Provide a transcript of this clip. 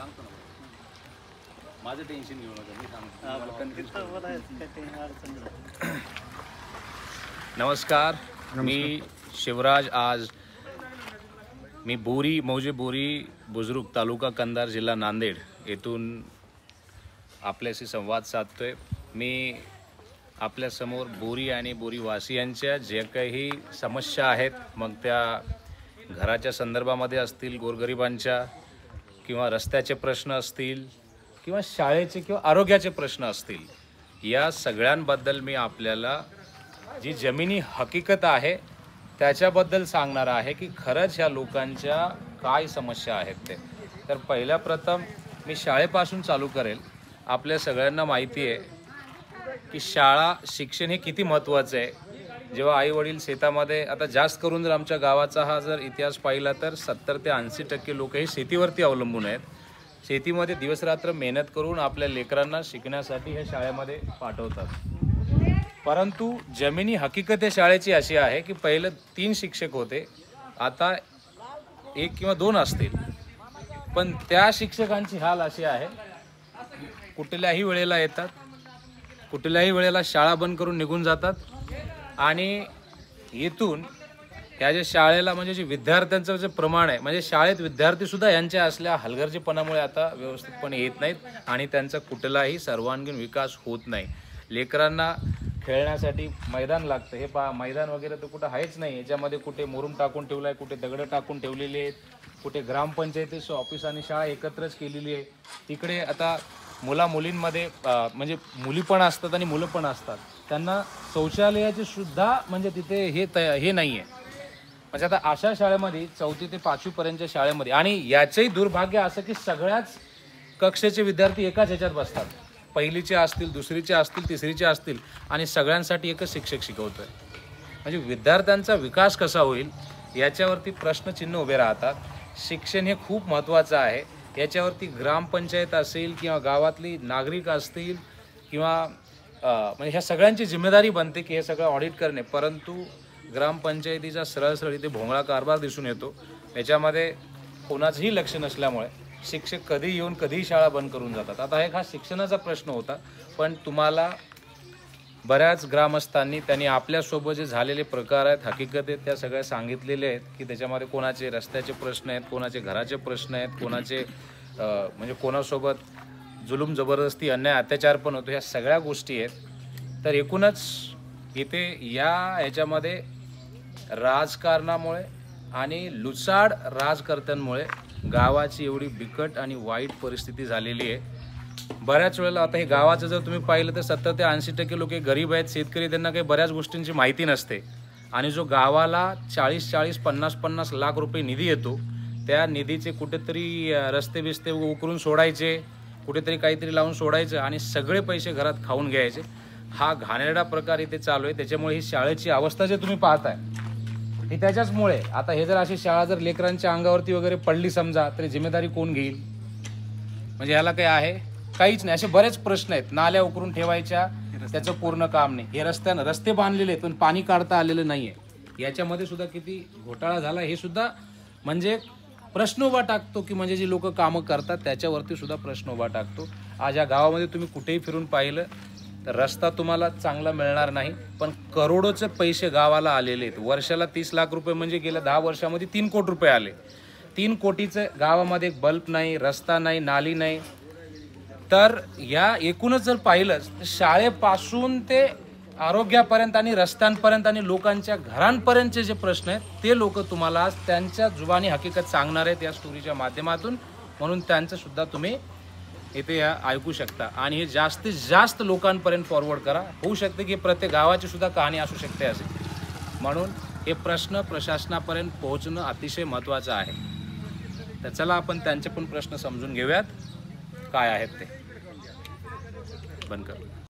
सांगतो ना, माझं टेन्शन घेऊ नका, मी सांगतो. नमस्कार, मी शिवराज. आज मी बोरी मौजे बोरी बुजुर्ग तालुका कंधार जिल्हा नांदेड येथून आपल्याशी संवाद साधतोय. मी आपल्यासमोर बोरी आणि बोरीवासियांच्या जे काही समस्या आहेत, मग त्या घराच्या संदर्भामध्ये असतील, गोरगरिबांच्या किंवा रस्त्याचे प्रश्न असतील किंवा शाळेचे किंवा आरोग्याचे प्रश्न असतील, या सगळ्यांबद्दल मी आपल्याला जी जमिनी हकीकत आहे त्याच्याबद्दल सांगणार आहे की खरंच ह्या लोकांच्या काय समस्या आहेत ते. तर पहिल्या प्रथम मी शाळेपासून चालू करेल. आपल्या सगळ्यांना माहिती आहे की शाळा, शिक्षण हे किती महत्त्वाचं आहे. जेव्हा आई वडील शेतामध्ये, आता जास्त करून जर आमच्या गावाचा हा जर इतिहास पाहिला तर 70 ते 80% लोक हे शेतीवरती अवलंबून आहेत. शेतीमध्ये दिवसरात्र मेहनत करून आपल्या लेकरांना शिकण्यासाठी हे शाळेमध्ये पाठवतात. परंतु जमिनी हकीकत या शाळेची अशी आहे की पहिलं 3 शिक्षक होते, आता 1 किंवा 2 असतील. पण त्या शिक्षकांची हाल अशी आहे, कुठल्याही वेळेला येतात, कुठल्याही वेळेला शाळा बंद करून निघून जातात आणि येथून ह्या जे शाळेला म्हणजे जे विद्यार्थ्यांचं जे प्रमाण आहे, म्हणजे शाळेत विद्यार्थीसुद्धा यांच्या असल्या हलगर्जीपणामुळे आता व्यवस्थितपणे येत नाहीत आणि त्यांचा कुठलाही सर्वांगीण विकास होत नाही. लेकरांना खेळण्यासाठी मैदान लागतं. हे पहा, मैदान वगैरे तर कुठं आहेच नाही. याच्यामध्ये कुठे मुरुम टाकून ठेवला आहे, कुठे दगडं टाकून ठेवलेले आहेत, कुठे ग्रामपंचायतीचं ऑफिस आणि शाळा एकत्रच केलेली आहे. तिकडे आता मुलींमध्ये म्हणजे मुली पण असतात आणि मुलं पण असतात, त्यांना शौचालयाचे सुद्धा म्हणजे तिथे हे नाही आहे. म्हणजे आता अशा शाळेमध्ये 4थी ते 5वी पर्यंतच्या शाळेमध्ये, आणि याचंही दुर्भाग्य असं की सगळ्याच कक्षेचे विद्यार्थी एकाच ह्याच्यात बसतात. पहिलीचे असतील, दुसरीचे असतील, तिसरीचे असतील, आणि सगळ्यांसाठी एकच शिक्षक शिकवतोय. म्हणजे विद्यार्थ्यांचा विकास कसा होईल याच्यावरती प्रश्नचिन्ह उभे राहतात. शिक्षण हे खूप महत्त्वाचं आहे. याच्यावरती ग्रामपंचायत असेल किंवा गावातली नागरिक असतील किंवा म्हणजे ह्या सगळ्यांची जिम्मेदारी बनते की हे सगळं ऑडिट करणे. परंतु ग्रामपंचायतीचा सरळ इथे भोंगळा कारभार दिसून येतो. याच्यामध्ये कोणाचंही लक्ष नसल्यामुळे शिक्षक कधी येऊन कधीही शाळा बंद करून जातात. आता हा शिक्षणाचा प्रश्न होता, पण तुम्हाला बऱ्याच ग्रामस्थांनी त्यांनी आपल्यासोबत जे झालेले प्रकार आहेत, हकीकत आहेत, त्या सगळ्या सांगितलेले आहेत की त्याच्यामध्ये कोणाचे रस्त्याचे प्रश्न आहेत, कोणाचे घराचे प्रश्न आहेत, कोणाचे म्हणजे कोणासोबत जुलूम जबरदस्ती, अन्याय अत्याचार पण होतो. ह्या सगळ्या गोष्टी आहेत. तर एकूणच इथे ह्याच्यामध्ये राजकारणामुळे आणि लुसाड राजकर्त्यांमुळे गावाची एवढी बिकट आणि वाईट परिस्थिती झालेली आहे. बऱ्याच वेळेला आता हे गावाचं जर तुम्ही पाहिलं तर 70 ते 80% लोक गरीब आहेत, शेतकरी, त्यांना काही बऱ्याच गोष्टींची माहिती नसते. आणि जो गावाला 40-40, 50-50 लाख रुपये निधी येतो, त्या निधीचे कुठेतरी रस्ते बिस्ते उकरून सोडायचे, कुठेतरी काहीतरी लावून सोडायचं आणि सगळे पैसे घरात खाऊन घ्यायचे. हा घाणेरडा प्रकार इथे चालू आहे. त्याच्यामुळे ही शाळेची अवस्था जे तुम्ही पाहताय ही त्याच्याचमुळे. आता हे जर अशी शाळा जर लेकरांच्या अंगावरती वगैरे पडली समजा, तरी जिम्मेदारी कोण घेईल? म्हणजे ह्याला काही आहे? काहीच नाही. असे बरेच प्रश्न आहेत. नाल्या उकरून ठेवायच्या, त्याचं पूर्ण काम नाही. हे रस्ते बांधलेले आहेत पण पाणी काढता आलेलं नाहीये. याच्यामध्ये सुद्धा किती घोटाळा झाला हे सुद्धा म्हणजे प्रश्न उभा टाकतो की म्हणजे जी लोक कामं करतात त्याच्यावरती सुद्धा प्रश्न उभा टाकतो. आज या गावामध्ये तुम्ही कुठेही फिरून पाहिलं तर रस्ता तुम्हाला चांगला मिळणार नाही, पण करोडोचे पैसे गावाला आलेले आहेत. वर्षाला 30 लाख रुपये म्हणजे गेल्या 10 वर्षामध्ये 3 कोटी रुपये आले. 3 कोटीचं गावामध्ये एक बल्ब नाही, रस्ता नाही, नाली नाही. तर या एकूणच जर पाहिलं तर शाळेपासून ते आरोग्यापर्यंत आणि रस्त्यांपर्यंत आणि लोकांच्या घरांपर्यंतचे जे प्रश्न आहेत ते लोक तुम्हाला आज त्यांच्या जुबानी हकीकत सांगणार आहेत या स्टोरीच्या माध्यमातून. म्हणून त्यांचं सुद्धा तुम्ही इथे ऐकू शकता आणि हे जास्तीत जास्त लोकांपर्यंत फॉरवर्ड करा. होऊ शकते की प्रत्येक गावाची सुद्धा कहाणी असू शकते असे. म्हणून हे प्रश्न प्रशासनापर्यंत पोहोचणं अतिशय महत्त्वाचं आहे. तर चला आपण त्यांचे पण प्रश्न समजून घेऊयात काय आहेत ते. बंद कर.